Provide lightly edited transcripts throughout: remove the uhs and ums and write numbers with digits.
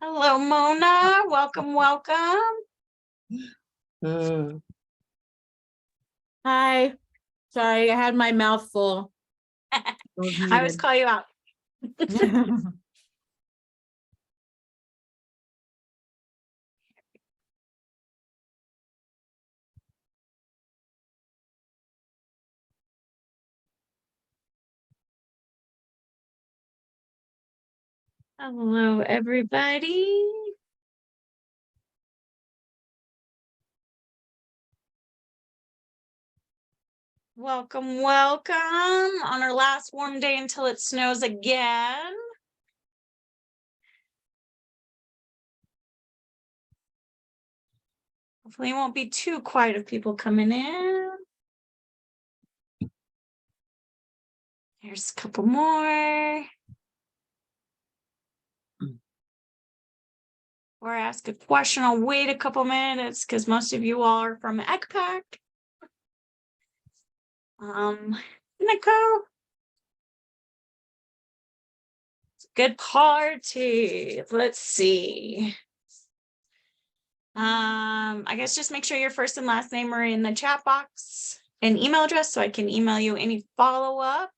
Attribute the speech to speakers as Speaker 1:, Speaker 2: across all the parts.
Speaker 1: Hello, Mona. Welcome, welcome.
Speaker 2: Hi. Sorry, I had my mouth full.
Speaker 1: I always call you out. Hello, everybody. Welcome, welcome on our last warm day until it snows again. Hopefully it won't be too quiet of people coming in. There's a couple more. Or ask a question. I'll wait a couple minutes because most of you all are from ECPAC. Nico. Good party. Let's see. I guess just make sure your first and last name are in the chat box and email address so I can email you any follow-up.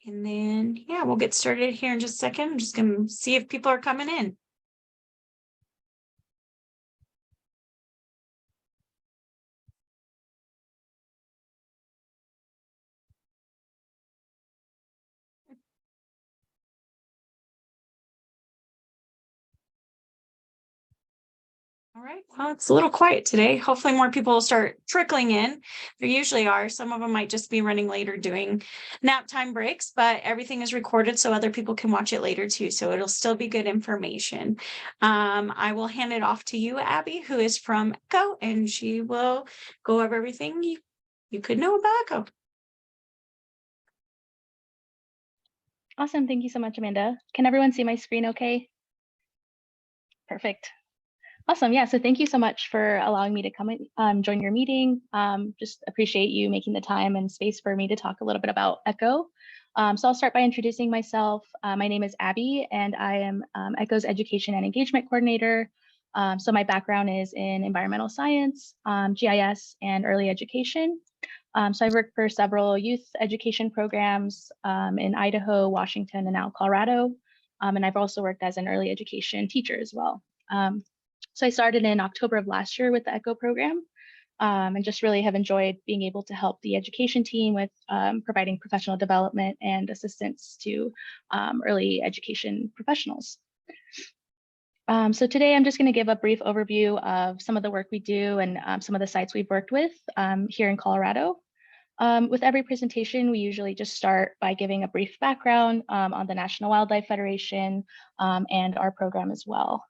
Speaker 1: And then, yeah, we'll get started here in just a second. I'm just going to see if people are coming in. All right, well, it's a little quiet today. Hopefully more people will start trickling in. There usually are. Some of them might just be running late or doing nap time breaks, but everything is recorded so other people can watch it later too. So it'll still be good information. I will hand it off to you, Abby, who is from ECHO, and she will go over everything you could know about ECHO.
Speaker 3: Awesome. Thank you so much, Amanda. Can everyone see my screen okay? Perfect. Awesome. Yeah. So thank you so much for allowing me to come join your meeting. Just appreciate you making the time and space for me to talk a little bit about ECHO. So I'll start by introducing myself. My name is Abby, and I am ECHO's Education and Engagement Coordinator. So my background is in environmental science, GIS, and early education. So I've worked for several youth education programs in Idaho, Washington, and now Colorado. And I've also worked as an early education teacher as well. So I started in October of last year with the ECHO program, and just really have enjoyed being able to help the education team with providing professional development and assistance to early education professionals. So today I'm just going to give a brief overview of some of the work we do and some of the sites we've worked with here in Colorado. With every presentation, we usually just start by giving a brief background on the National Wildlife Federation and our program as well.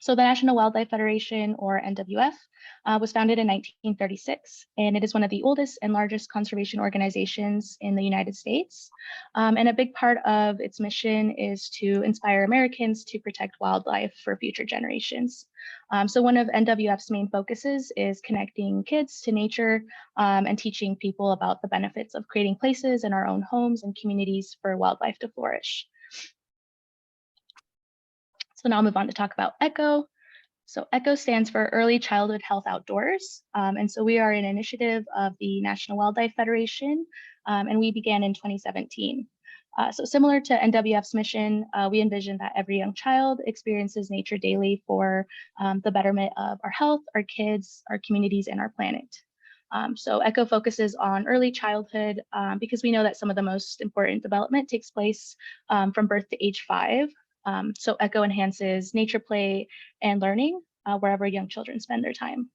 Speaker 3: So the National Wildlife Federation, or NWF, was founded in 1936, and it is one of the oldest and largest conservation organizations in the United States. And a big part of its mission is to inspire Americans to protect wildlife for future generations. So one of NWF's main focuses is connecting kids to nature and teaching people about the benefits of creating places in our own homes and communities for wildlife to flourish. So now I'll move on to talk about ECHO. So ECHO stands for Early Childhood Health Outdoors. And so we are an initiative of the National Wildlife Federation, and we began in 2017. So similar to NWF's mission, we envision that every young child experiences nature daily for the betterment of our health, our kids, our communities, and our planet. So ECHO focuses on early childhood because we know that some of the most important development takes place from birth to age 5. So ECHO enhances nature play and learning wherever young children spend their time.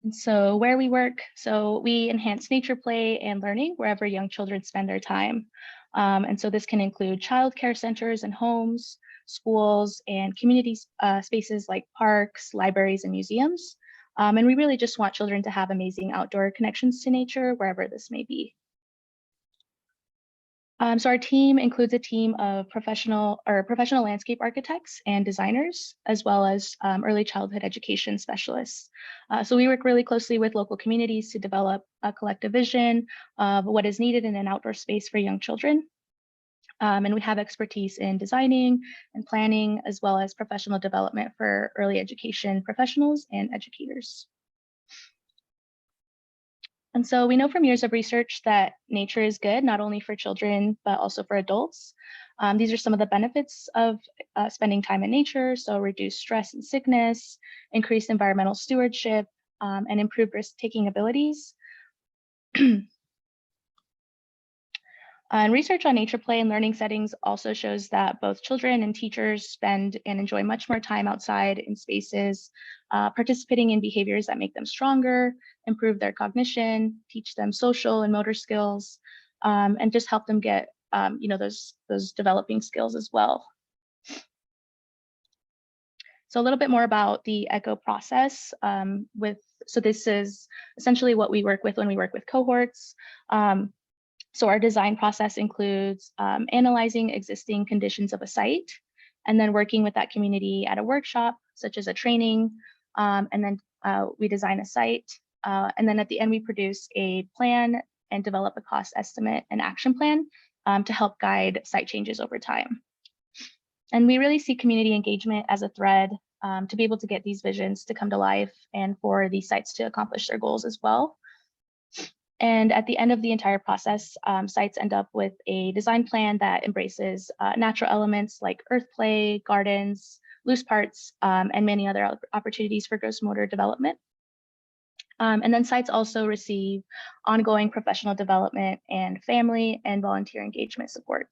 Speaker 3: And so where we work, so we enhance nature play and learning wherever young children spend their time. And so this can include childcare centers and homes, schools, and community spaces like parks, libraries, and museums. And we really just want children to have amazing outdoor connections to nature wherever this may be. So our team includes a team of professional landscape architects and designers, as well as early childhood education specialists. So we work really closely with local communities to develop a collective vision of what is needed in an outdoor space for young children. And we have expertise in designing and planning, as well as professional development for early education professionals and educators. And so we know from years of research that nature is good, not only for children, but also for adults. These are some of the benefits of spending time in nature. So reduce stress and sickness, increased environmental stewardship, and improved risk-taking abilities. And research on nature play and learning settings also shows that both children and teachers spend and enjoy much more time outside in spaces, participating in behaviors that make them stronger, improve their cognition, teach them social and motor skills, and just help them get those developing skills as well. So a little bit more about the ECHO process. So this is essentially what we work with when we work with cohorts. So our design process includes analyzing existing conditions of a site, and then working with that community at a workshop, such as a training, and then we design a site. And then at the end, we produce a plan and develop a cost estimate and action plan to help guide site changes over time. And we really see community engagement as a thread to be able to get these visions to come to life and for these sites to accomplish their goals as well. And at the end of the entire process, sites end up with a design plan that embraces natural elements like earth play, gardens, loose parts, and many other opportunities for gross motor development. And then sites also receive ongoing professional development and family and volunteer engagement support.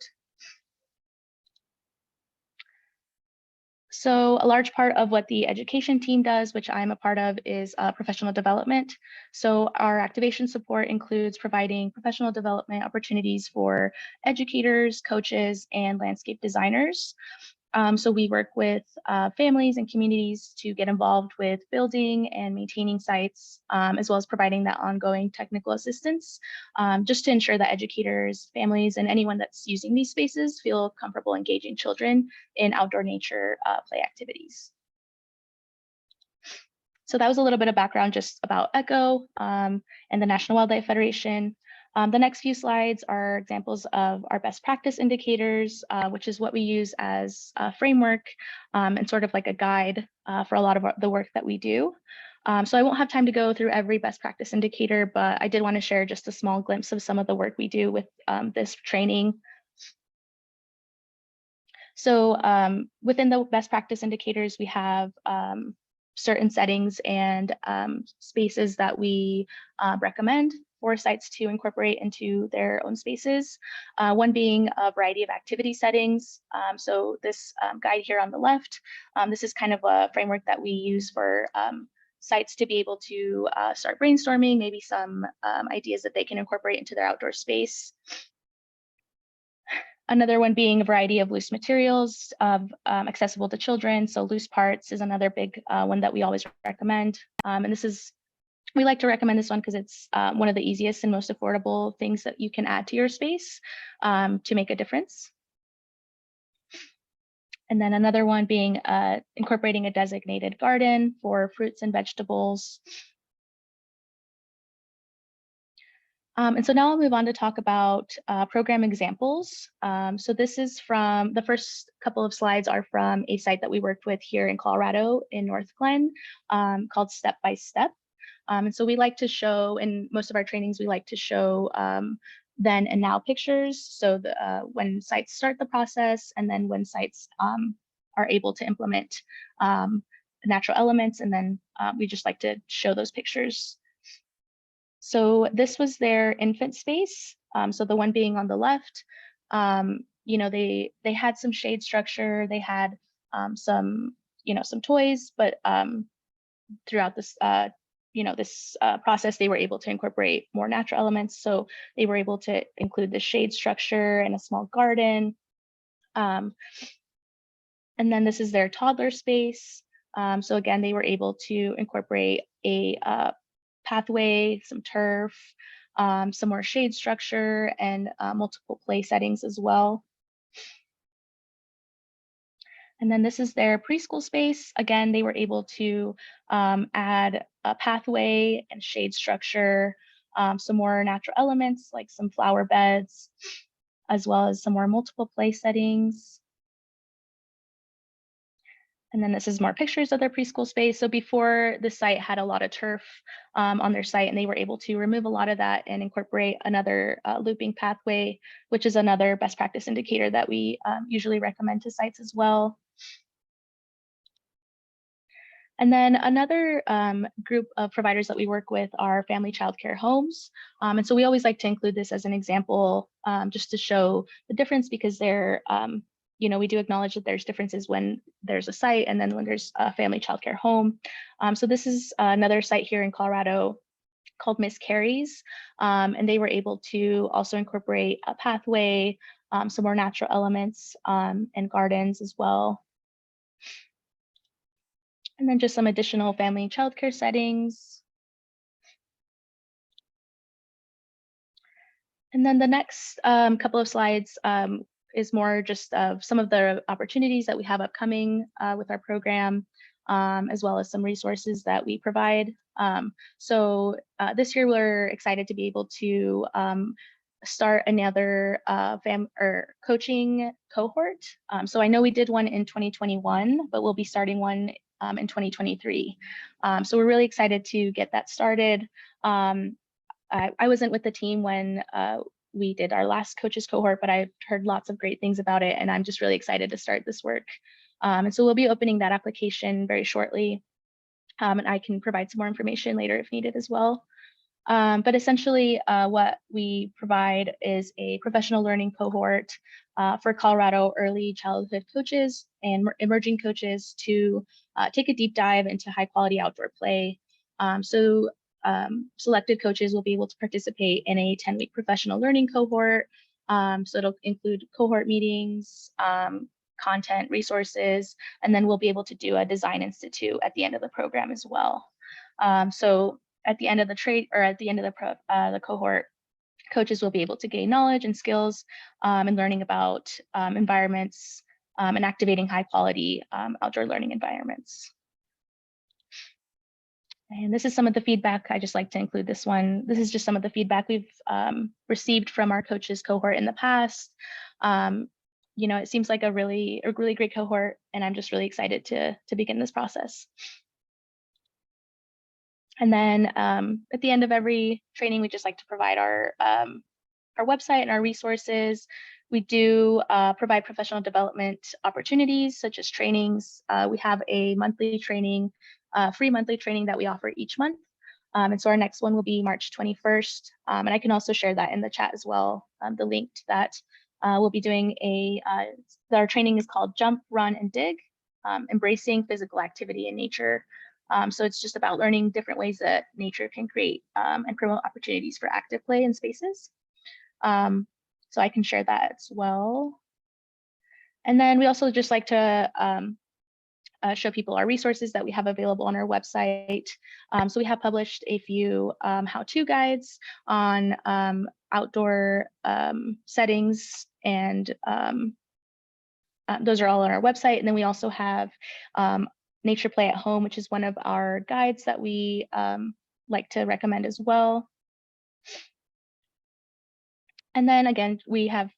Speaker 3: So a large part of what the education team does, which I'm a part of, is professional development. So our activation support includes providing professional development opportunities for educators, coaches, and landscape designers. So we work with families and communities to get involved with building and maintaining sites, as well as providing that ongoing technical assistance, just to ensure that educators, families, and anyone that's using these spaces feel comfortable engaging children in outdoor nature play activities. So that was a little bit of background just about ECHO and the National Wildlife Federation. The next few slides are examples of our best practice indicators, which is what we use as a framework and sort of like a guide for a lot of the work that we do. So I won't have time to go through every best practice indicator, but I did want to share just a small glimpse of some of the work we do with this training. So within the best practice indicators, we have certain settings and spaces that we recommend for sites to incorporate into their own spaces. One being a variety of activity settings. So this guide here on the left, this is kind of a framework that we use for sites to be able to start brainstorming, maybe some ideas that they can incorporate into their outdoor space. Another one being a variety of loose materials accessible to children. So loose parts is another big one that we always recommend. And we like to recommend this one because it's one of the easiest and most affordable things that you can add to your space to make a difference. And then another one being incorporating a designated garden for fruits and vegetables. And so now I'll move on to talk about program examples. So this is from the first couple of slides are from a site that we worked with here in Colorado in North Glen called Step by Step. And so we like to show in most of our trainings, we like to show then and now pictures. So when sites start the process and then when sites are able to implement natural elements, and then we just like to show those pictures. So this was their infant space. So the one being on the left, they had some shade structure. They had some toys, but throughout this, this process, they were able to incorporate more natural elements. So they were able to include the shade structure and a small garden. And then this is their toddler space. So again, they were able to incorporate a pathway, some turf, some more shade structure, and multiple play settings as well. And then this is their preschool space. Again, they were able to add a pathway and shade structure, some more natural elements like some flower beds, as well as some more multiple play settings. And then this is more pictures of their preschool space. So before, the site had a lot of turf on their site, and they were able to remove a lot of that and incorporate another looping pathway, which is another best practice indicator that we usually recommend to sites as well. And then another group of providers that we work with are family childcare homes. And so we always like to include this as an example just to show the difference, because they're we do acknowledge that there's differences when there's a site and then when there's a family childcare home. So this is another site here in Colorado called Miss Carrie's, and they were able to also incorporate a pathway, some more natural elements, and gardens as well. And then just some additional family and childcare settings. And then the next couple of slides is more just of some of the opportunities that we have upcoming with our program, as well as some resources that we provide. So this year we're excited to be able to start another coaching cohort. So I know we did one in 2021, but we'll be starting one in 2023. So we're really excited to get that started. I wasn't with the team when we did our last coaches cohort, but I've heard lots of great things about it, and I'm just really excited to start this work. And so we'll be opening that application very shortly, and I can provide some more information later if needed as well. But essentially what we provide is a professional learning cohort for Colorado early childhood coaches and emerging coaches to take a deep dive into high quality outdoor play. Selected coaches will be able to participate in a 10-week professional learning cohort. So it'll include cohort meetings, content, resources, and then we'll be able to do a design institute at the end of the program as well. So at the end of the cohort, coaches will be able to gain knowledge and skills and learning about environments and activating high quality outdoor learning environments. And this is some of the feedback. I just like to include this one. This is just some of the feedback we've received from our coaches cohort in the past. It seems like a really great cohort, and I'm just really excited to begin this process. And then at the end of every training, we just like to provide our website and our resources. We do provide professional development opportunities such as trainings. We have a monthly training, free monthly training that we offer each month. And so our next one will be March 21st. And I can also share that in the chat as well, the link to that. We'll be doing our training is called Jump, Run, and Dig, Embracing Physical Activity in Nature. So it's just about learning different ways that nature can create and promote opportunities for active play in spaces. So I can share that as well. And then we also just like to show people our resources that we have available on our website. So we have published a few how-to guides on outdoor settings, and those are all on our website. And then we also have Nature Play at Home, which is one of our guides that we like to recommend as well. And then again, we have,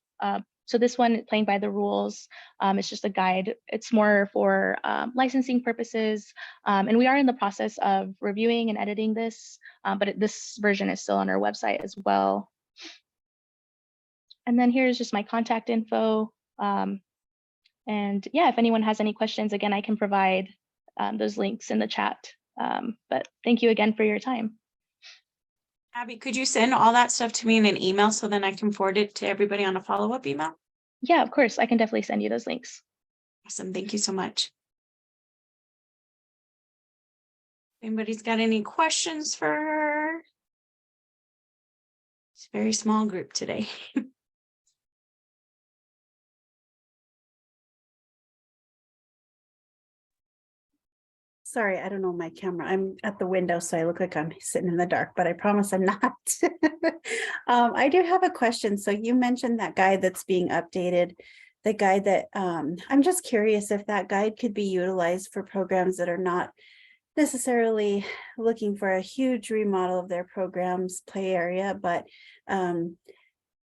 Speaker 3: so this one, Playing by the Rules, it's just a guide. It's more for licensing purposes. And we are in the process of reviewing and editing this, but this version is still on our website as well. And then here's just my contact info. And yeah, if anyone has any questions, again, I can provide those links in the chat. But thank you again for your time.
Speaker 1: Abby, could you send all that stuff to me in an email so then I can forward it to everybody on a follow-up email?
Speaker 3: Yeah, of course. I can definitely send you those links.
Speaker 1: Awesome. Thank you so much. Anybody's got any questions for her? It's a very small group today.
Speaker 4: Sorry, I don't know my camera. I'm at the window, so I look like I'm sitting in the dark, but I promise I'm not. I do have a question. So you mentioned that guide that's being updated, the guide that I'm just curious if that guide could be utilized for programs that are not necessarily looking for a huge remodel of their program's play area, but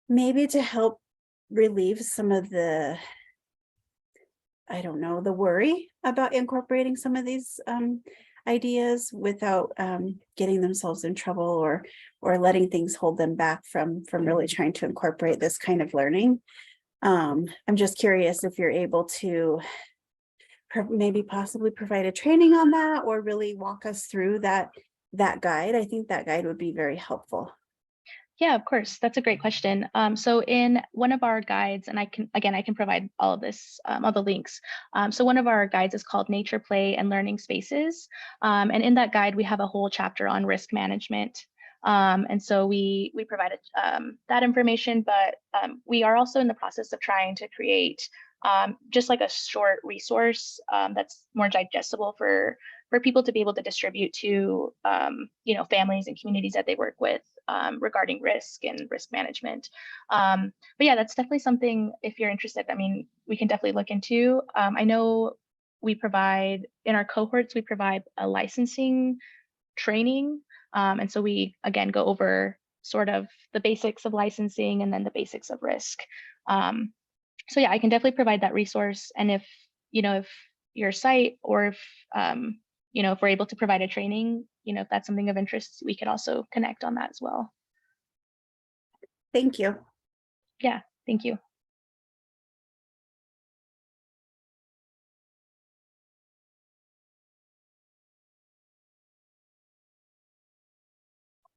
Speaker 4: maybe to help relieves some of the, I don't know, the worry about incorporating some of these ideas without getting themselves in trouble or letting things hold them back from really trying to incorporate this kind of learning. I'm just curious if you're able to maybe possibly provide a training on that or really walk us through that guide. I think that guide would be very helpful.
Speaker 3: Yeah, of course. That's a great question. So in one of our guides, and I can provide all of this, all the links. So one of our guides is called Nature, Play, and Learning Spaces. And in that guide, we have a whole chapter on risk management. And so we provided that information, but we are also in the process of trying to create just like a short resource that's more digestible for people to be able to distribute to families and communities that they work with regarding risk and risk management. But yeah, that's definitely something, if you're interested, I mean, we can definitely look into. I know we provide, in our cohorts, we provide a licensing training. And so we, again, go over sort of the basics of licensing and then the basics of risk. So yeah, I can definitely provide that resource. And if your site or if we're able to provide a training, if that's something of interest, we could also connect on that as well.
Speaker 4: Thank you.
Speaker 3: Yeah, thank you.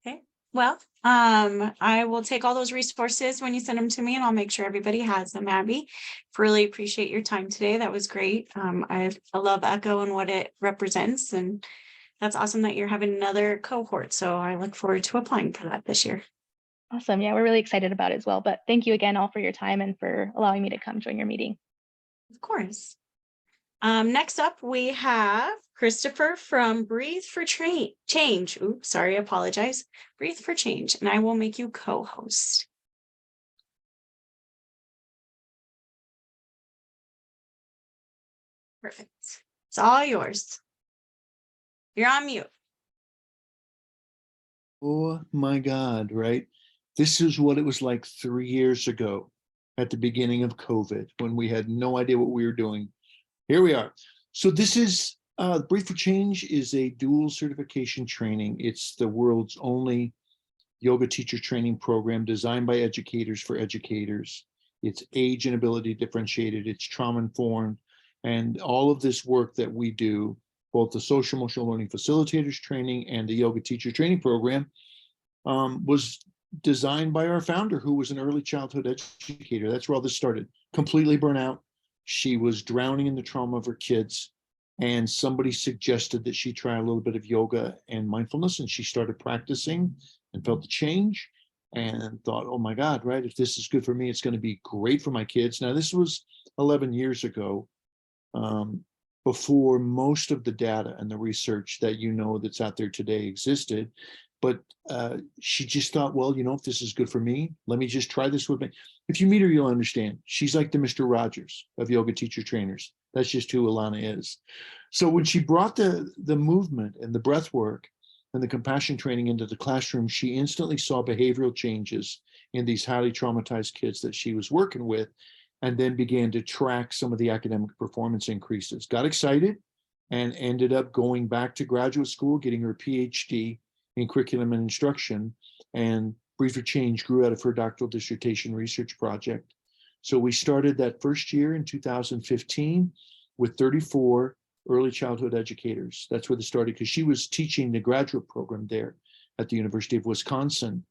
Speaker 1: Okay, well, I will take all those resources when you send them to me and I'll make sure everybody has them, Abby. Really appreciate your time today. That was great. I love Echo and what it represents, and that's awesome that you're having another cohort. So I look forward to applying for that this year.
Speaker 3: Awesome. Yeah, we're really excited about it as well. But thank you again all for your time and for allowing me to come join your meeting.
Speaker 1: Of course. Next up, we have Christopher from Breathe for Change. Oops, sorry, I apologize. Breathe for Change, and I will make you co-host. Perfect. It's all yours. You're on mute.
Speaker 5: Oh my God, right? This is what it was like 3 years ago at the beginning of COVID when we had no idea what we were doing. Here we are. So this is Breathe for Change is a dual certification training. It's the world's only yoga teacher training program designed by educators for educators. It's age and ability differentiated. It's trauma informed. And all of this work that we do, both the social emotional learning facilitators training and the yoga teacher training program, was designed by our founder, who was an early childhood educator. That's where all this started. Completely burnt out. She was drowning in the trauma of her kids. And somebody suggested that she try a little bit of yoga and mindfulness. And she started practicing and felt the change and thought, oh my God, right? If this is good for me, it's going to be great for my kids. Now, this was 11 years ago, before most of the data and the research that that's out there today existed. But she just thought, well, if this is good for me, let me just try this with me. If you meet her, you'll understand. She's like the Mr. Rogers of yoga teacher trainers. That's just who Alana is. So when she brought the movement and the breath work and the compassion training into the classroom, she instantly saw behavioral changes in these highly traumatized kids that she was working with, and then began to track some of the academic performance increases. Got excited and ended up going back to graduate school, getting her PhD in curriculum and instruction, and Breathe for Change grew out of her doctoral dissertation research project. So we started that first year in 2015 with 34 early childhood educators. That's where they started, because she was teaching the graduate program there at the University of Wisconsin.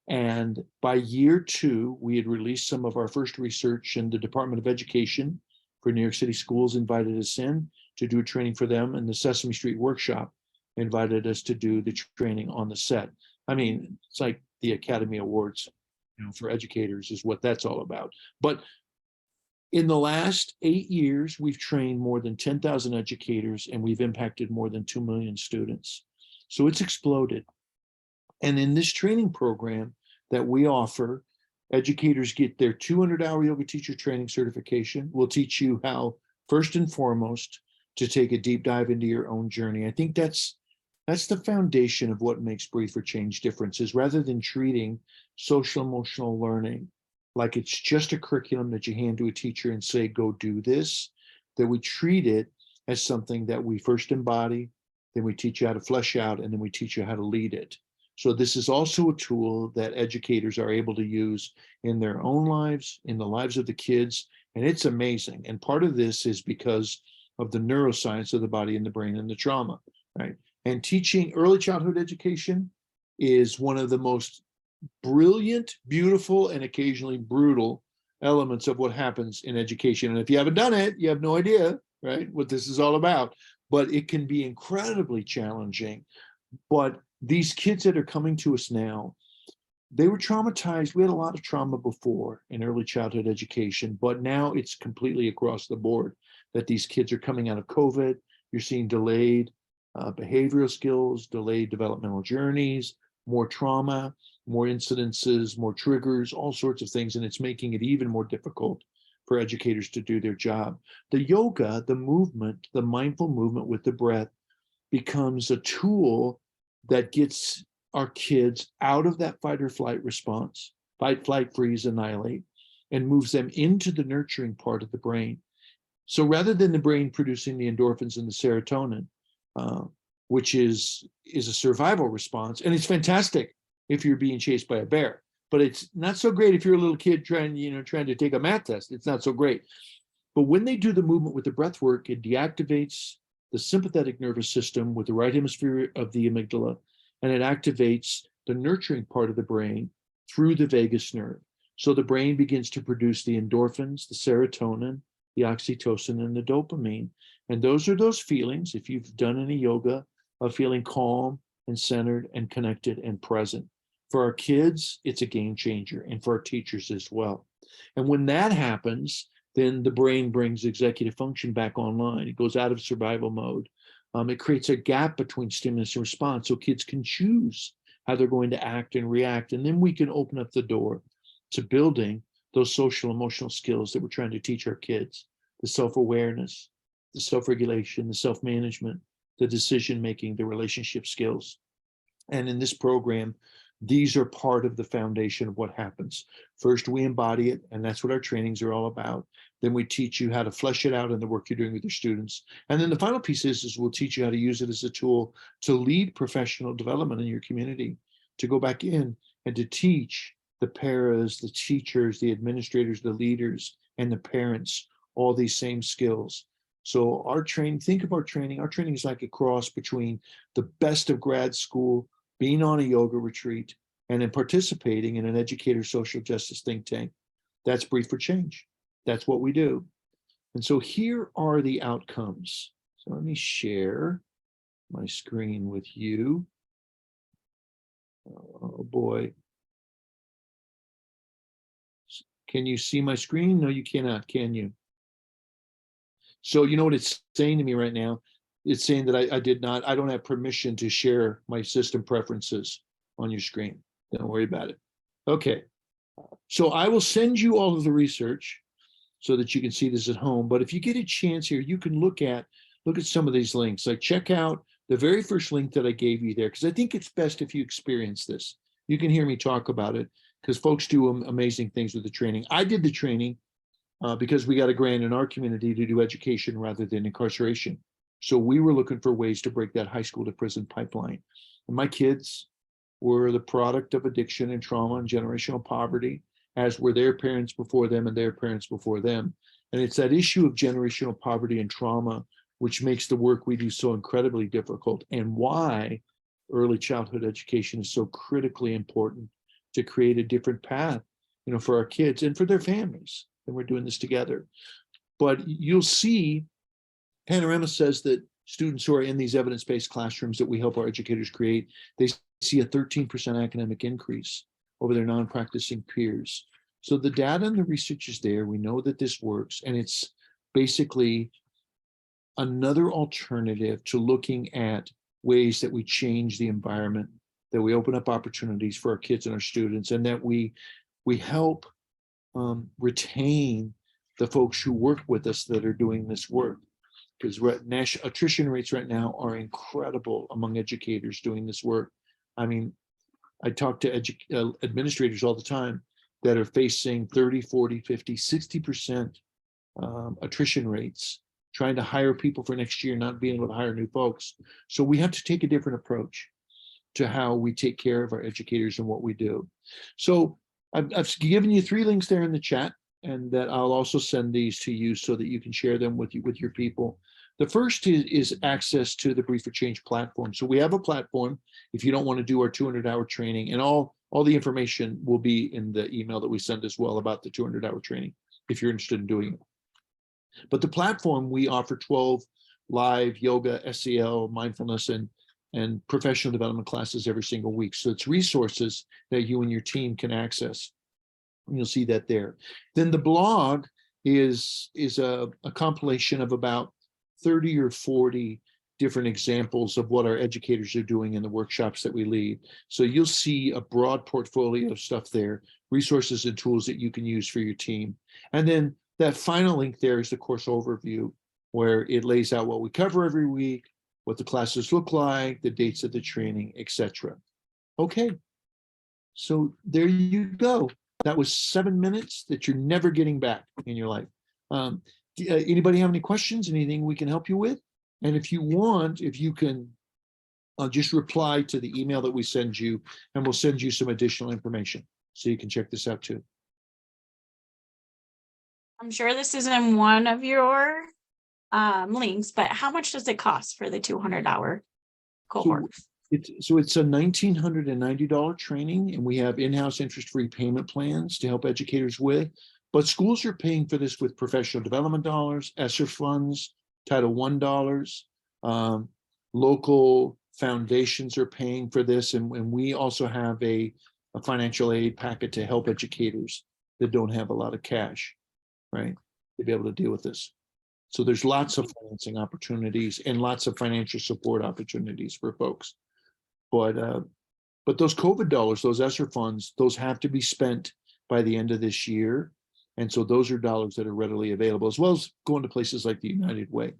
Speaker 5: And by year 2, we had released some of our first research, and the Department of Education for New York City schools invited us in to do a training for them, and the Sesame Street Workshop invited us to do the training on the set. I mean, it's like the Academy Awards, for educators is what that's all about. But in the last 8 years, we've trained more than 10,000 educators, and we've impacted more than 2 million students. So it's exploded. And in this training program that we offer, educators get their 200-hour yoga teacher training certification. We'll teach you how, first and foremost, to take a deep dive into your own journey. I think that's the foundation of what makes Breathe for Change difference, is rather than treating social emotional learning like it's just a curriculum that you hand to a teacher and say, go do this, that we treat it as something that we first embody, then we teach you how to flesh out, and then we teach you how to lead it. So this is also a tool that educators are able to use in their own lives, in the lives of the kids, and it's amazing. And part of this is because of the neuroscience of the body and the brain and the trauma, right? And teaching early childhood education is one of the most brilliant, beautiful, and occasionally brutal elements of what happens in education. And if you haven't done it, you have no idea, right, what this is all about. But it can be incredibly challenging. But these kids that are coming to us now, they were traumatized. We had a lot of trauma before in early childhood education, but now it's completely across the board that these kids are coming out of COVID. You're seeing delayed behavioral skills, delayed developmental journeys, more trauma, more incidences, more triggers, all sorts of things. And it's making it even more difficult for educators to do their job. The yoga, the movement, the mindful movement with the breath becomes a tool that gets our kids out of that fight or flight response, fight, flight, freeze, annihilate, and moves them into the nurturing part of the brain. So rather than the brain producing the endorphins and the serotonin, which is a survival response, and it's fantastic if you're being chased by a bear, but it's not so great if you're a little kid trying to take a math test. It's not so great. But when they do the movement with the breath work, it deactivates the sympathetic nervous system with the right hemisphere of the amygdala, and it activates the nurturing part of the brain through the vagus nerve. So the brain begins to produce the endorphins, the serotonin, the oxytocin, and the dopamine. And those are those feelings, if you've done any yoga, of feeling calm and centered and connected and present. For our kids, it's a game changer, and for our teachers as well. And when that happens, then the brain brings executive function back online. It goes out of survival mode. It creates a gap between stimulus and response, so kids can choose how they're going to act and react. And then we can open up the door to building those social emotional skills that we're trying to teach our kids: the self-awareness, the self-regulation, the self-management, the decision-making, the relationship skills. And in this program, these are part of the foundation of what happens. First, we embody it, and that's what our trainings are all about. Then we teach you how to flesh it out in the work you're doing with your students. And then the final piece is we'll teach you how to use it as a tool to lead professional development in your community, to go back in and to teach the paras, the teachers, the administrators, the leaders, and the parents all these same skills. So our training, think of our training is like a cross between the best of grad school, being on a yoga retreat, and then participating in an educator social justice think tank. That's Breathe for Change. That's what we do. And so here are the outcomes. So let me share my screen with you. Oh boy. Can you see my screen? No, you cannot, can you? So you know what it's saying to me right now? It's saying that I don't have permission to share my system preferences on your screen. Don't worry about it. Okay. So I will send you all of the research so that you can see this at home. But if you get a chance here, you can look at some of these links. Like check out the very first link that I gave you there, because I think it's best if you experience this. You can hear me talk about it because folks do amazing things with the training. I did the training because we got a grant in our community to do education rather than incarceration. So we were looking for ways to break that high school to prison pipeline. And my kids were the product of addiction and trauma and generational poverty, as were their parents before them and their parents before them. And it's that issue of generational poverty and trauma which makes the work we do so incredibly difficult, and why early childhood education is so critically important to create a different path, for our kids and for their families. And we're doing this together. But you'll see, Panorama says that students who are in these evidence-based classrooms that we help our educators create, they see a 13% academic increase over their non-practicing peers. So the data and the research is there. We know that this works, and it's basically another alternative to looking at ways that we change the environment, that we open up opportunities for our kids and our students, and that we help retain the folks who work with us that are doing this work. Because attrition rates right now are incredible among educators doing this work. I mean, I talk to administrators all the time, that are facing 30, 40, 50, 60% attrition rates, trying to hire people for next year, not being able to hire new folks. So we have to take a different approach to how we take care of our educators and what we do. So I've given you 3 links there in the chat, and that I'll also send these to you so that you can share them with your people. The first is access to the Brief for Change platform. So we have a platform if you don't want to do our 200-hour training, and all the information will be in the email that we send as well about the 200-hour training if you're interested in doing it. But the platform, we offer 12 live yoga, SEL, mindfulness, and professional development classes every single week. So it's resources that you and your team can access. And you'll see that there. Then the blog is a compilation of about 30 or 40 different examples of what our educators are doing in the workshops that we lead. So you'll see a broad portfolio of stuff there, resources and tools that you can use for your team. And then that final link there is the course overview, where it lays out what we cover every week, what the classes look like, the dates of the training, etc. Okay, so there you go. That was 7 minutes that you're never getting back in your life. Anybody have any questions? Anything we can help you with? And if you want, if you can just reply to the email that we send you, and we'll send you some additional information so you can check this out too.
Speaker 1: I'm sure this isn't in one of your links, but how much does it cost for the 200-hour cohort?
Speaker 5: It's a $1,990 training, and we have in-house interest-free payment plans to help educators with. But schools are paying for this with professional development dollars, ESSER funds, Title I dollars. Local foundations are paying for this, and we also have a financial aid packet to help educators that don't have a lot of cash, right, to be able to deal with this. So there's lots of financing opportunities and lots of financial support opportunities for folks. But those COVID dollars, those ESSER funds, those have to be spent by the end of this year. And so those are dollars that are readily available, as well as going to places like the United Way.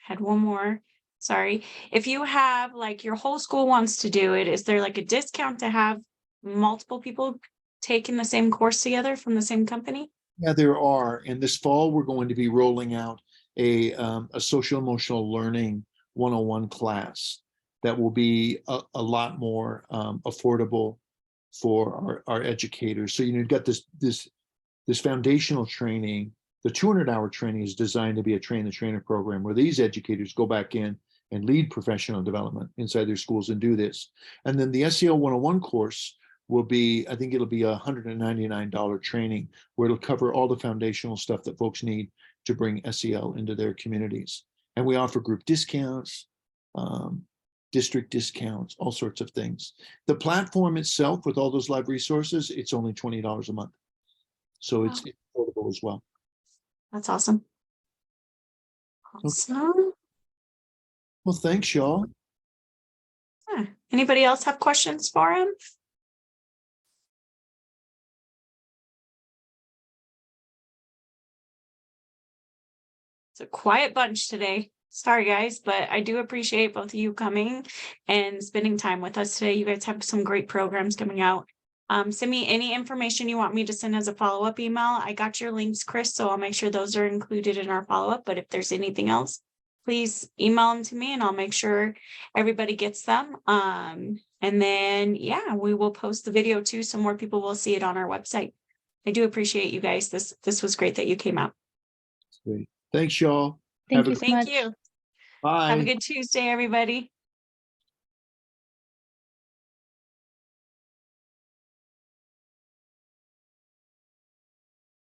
Speaker 1: Had one more. Sorry. If you have, like, your whole school wants to do it, is there like a discount to have multiple people taking the same course together from the same company?
Speaker 5: Yeah, there are. And this fall, we're going to be rolling out a social emotional learning 101 class that will be a lot more affordable for our educators. So, you've got this foundational training. The 200-hour training is designed to be a train the trainer program where these educators go back in and lead professional development inside their schools and do this. And then the SEL 101 course will be, I think it'll be a $199 training where it'll cover all the foundational stuff that folks need to bring SEL into their communities. And we offer group discounts, district discounts, all sorts of things. The platform itself with all those live resources, it's only $20 a month. So it's affordable as well.
Speaker 1: That's awesome. Awesome.
Speaker 5: Well, thanks, y'all.
Speaker 1: Yeah. Anybody else have questions for him? It's a quiet bunch today. Sorry, guys, but I do appreciate both of you coming and spending time with us today. You guys have some great programs coming out. Send me any information you want me to send as a follow-up email. I got your links, Chris, so I'll make sure those are included in our follow-up. But if there's anything else, please email them to me and I'll make sure everybody gets them. And then, yeah, we will post the video too, so more people will see it on our website. I do appreciate you guys. This was great that you came out.
Speaker 5: Great. Thanks, y'all.
Speaker 3: Thank you so
Speaker 1: Thank
Speaker 3: much.
Speaker 1: you.
Speaker 5: Bye.
Speaker 1: Have a good Tuesday, everybody.